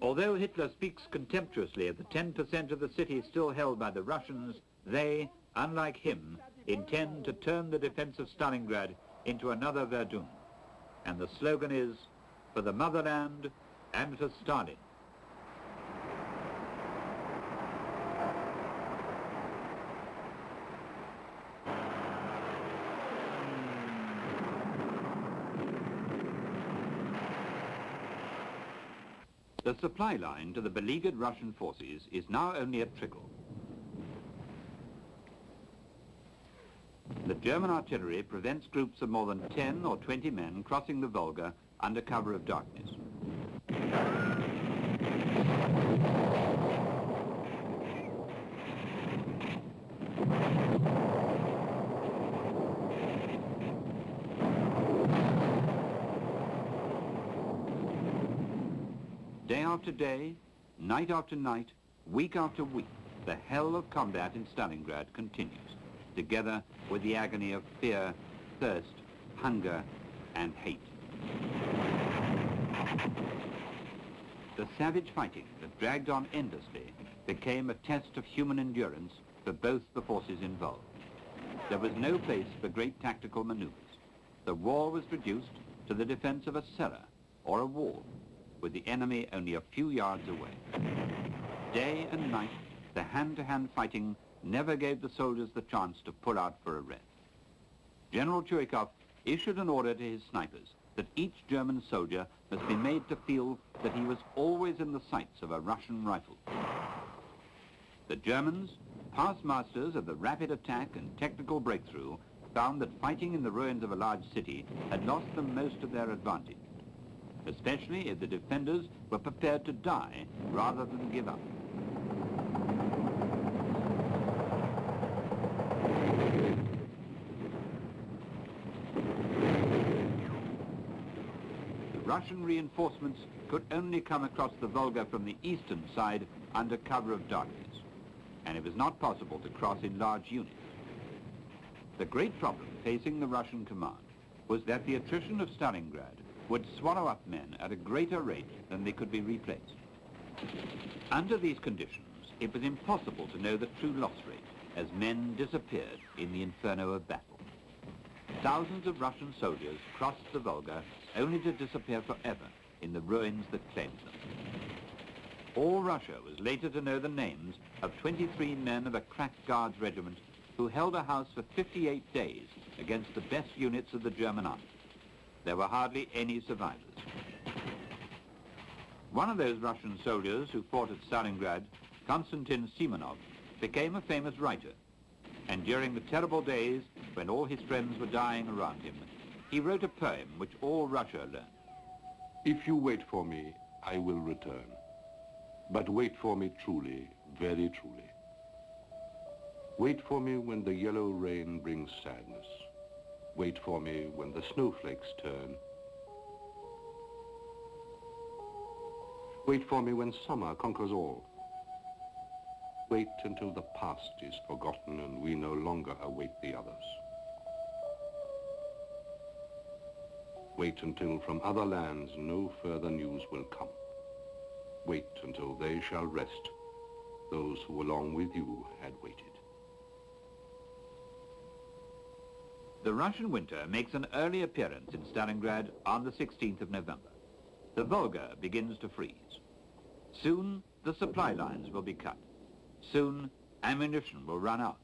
Although Hitler speaks contemptuously of the 10% of the city still held by the Russians, they, unlike him, intend to turn the defense of Stalingrad into another Verdun. And the slogan is, for the motherland and for Stalin. The supply line to the beleaguered Russian forces is now only a trickle. The German artillery prevents groups of more than 10 or 20 men crossing the Volga under cover of darkness. Day after day, night after night, week after week, the hell of combat in Stalingrad continues, together with the agony of fear, thirst, hunger, and hate. The savage fighting that dragged on endlessly became a test of human endurance for both the forces involved. There was no place for great tactical maneuvers. The war was reduced to the defense of a cellar or a wall, with the enemy only a few yards away. Day and night, the hand-to-hand fighting never gave the soldiers the chance to pull out for a rest. General Chuikov issued an order to his snipers that each German soldier must be made to feel that he was always in the sights of a Russian rifle. The Germans, past masters of the rapid attack and technical breakthrough, found that fighting in the ruins of a large city had lost them most of their advantage, especially if the defenders were prepared to die rather than give up. The Russian reinforcements could only come across the Volga from the eastern side under cover of darkness, and it was not possible to cross in large units. The great problem facing the Russian command was that the attrition of Stalingrad would swallow up men at a greater rate than they could be replaced. Under these conditions, it was impossible to know the true loss rate as men disappeared in the inferno of battle. Thousands of Russian soldiers crossed the Volga only to disappear forever in the ruins that claimed them. All Russia was later to know the names of 23 men of a crack guards regiment who held a house for 58 days against the best units of the German army. There were hardly any survivors. One of those Russian soldiers who fought at Stalingrad, Konstantin Simonov, became a famous writer, and during the terrible days when all his friends were dying around him, he wrote a poem which all Russia learned. If you wait for me, I will return. But wait for me truly, very truly. Wait for me when the yellow rain brings sadness. Wait for me when the snowflakes turn. Wait for me when summer conquers all. Wait until the past is forgotten and we no longer await the others. Wait until from other lands no further news will come. Wait until they shall rest, those who along with you had waited. The Russian winter makes an early appearance in Stalingrad on the 16th of November. The Volga begins to freeze. Soon, the supply lines will be cut. Soon, ammunition will run out.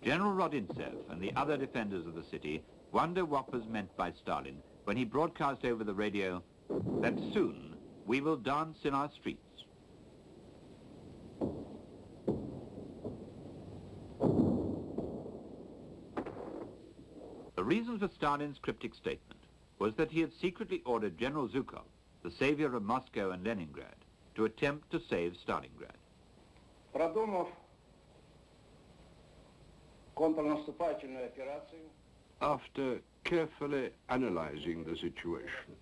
General Rodintsev and the other defenders of the city wonder what was meant by Stalin when he broadcast over the radio that soon we will dance in our streets. The reason for Stalin's cryptic statement was that he had secretly ordered General Zhukov, the savior of Moscow and Leningrad, to attempt to save Stalingrad. After carefully analyzing the situation,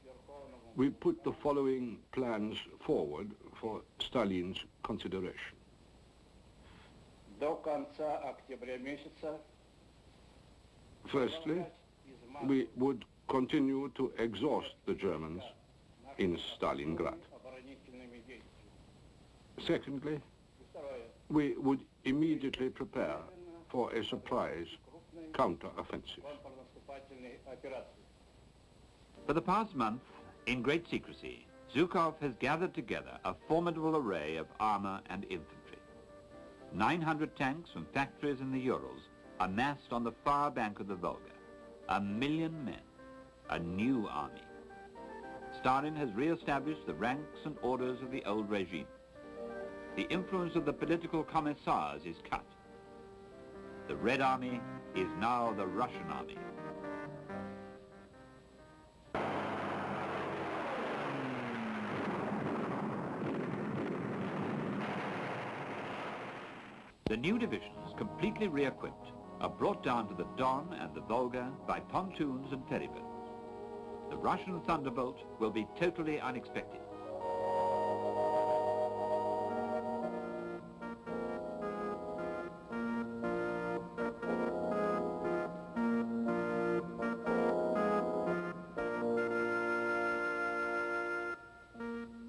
we put the following plans forward for Stalin's consideration. Firstly, we would continue to exhaust the Germans in Stalingrad. Secondly, we would immediately prepare for a surprise counter-offensive. For the past month, in great secrecy, Zhukov has gathered together a formidable array of armor and infantry. 900 tanks from factories in the Urals are massed on the far bank of the Volga. 1 million men, a new army. Stalin has re-established the ranks and orders of the old regime. The influence of the political commissars is cut. The Red Army is now the Russian army. The new divisions, completely re-equipped, are brought down to the Don and the Volga by pontoons and ferryboats. The Russian thunderbolt will be totally unexpected.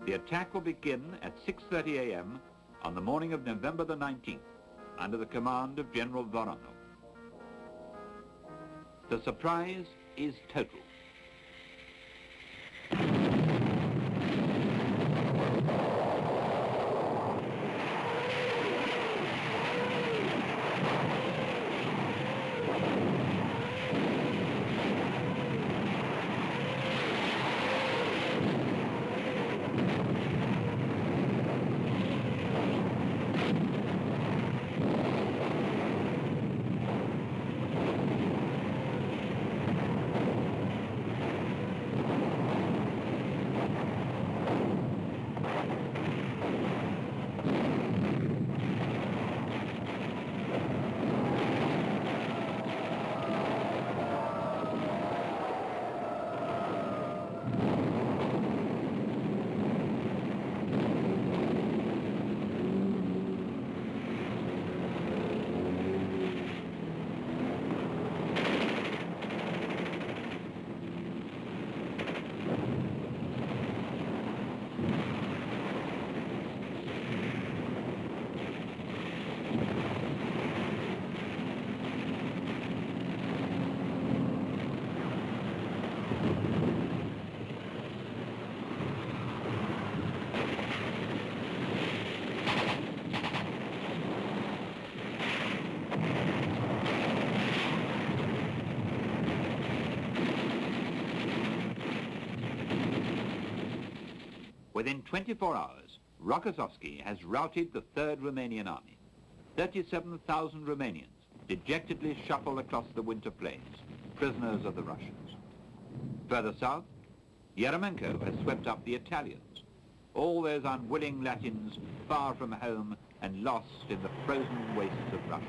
The attack will begin at 6:30 a.m. on the morning of November the 19th, under the command of General Voronov. The surprise is total. Within 24 hours, Rokossovsky has routed the 3rd Romanian Army. 37,000 Romanians dejectedly shuffle across the winter plains, prisoners of the Russians. Further south, Yeremenko has swept up the Italians, all those unwilling Latins far from home and lost in the frozen wastes of Russia.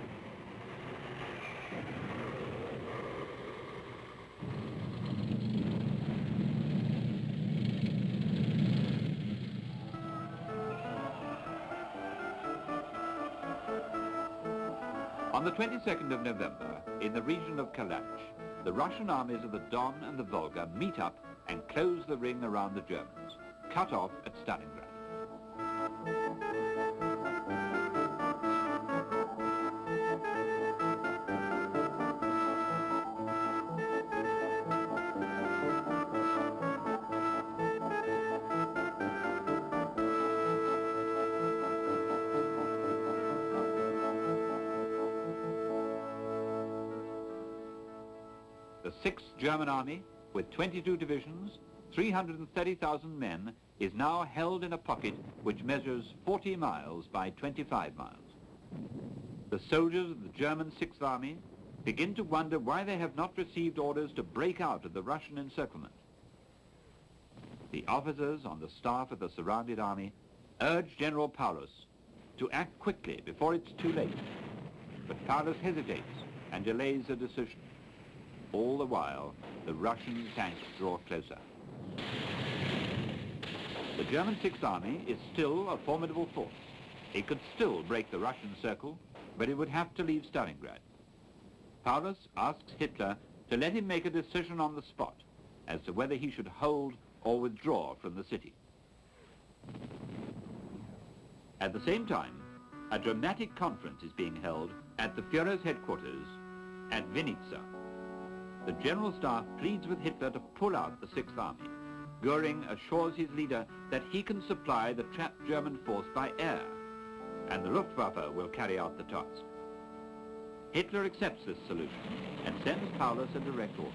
On the 22nd of November, in the region of Kalach, the Russian armies of the Don and the Volga meet up and close the ring around the Germans, cut off at Stalingrad. The 6th German Army, with 22 divisions, 330,000 men, is now held in a pocket which measures 40 miles by 25 miles. The soldiers of the German 6th Army begin to wonder why they have not received orders to break out of the Russian encirclement. The officers on the staff of the surrounded army urge General Paulus to act quickly before it's too late. But Paulus hesitates and delays a decision. All the while, the Russian tanks draw closer. The German 6th Army is still a formidable force. It could still break the Russian circle, but it would have to leave Stalingrad. Paulus asks Hitler to let him make a decision on the spot as to whether he should hold or withdraw from the city. At the same time, a dramatic conference is being held at the Führer's headquarters at Vinnitza. The General Staff pleads with Hitler to pull out the Sixth Army. Goering assures his leader that he can supply the trapped German force by air, and the Luftwaffe will carry out the task. Hitler accepts this solution and sends Paulus a direct order.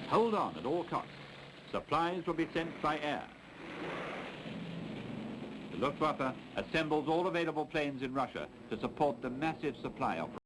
Hold on at all costs. Supplies will be sent by air. The Luftwaffe assembles all available planes in Russia to support the massive supply operation.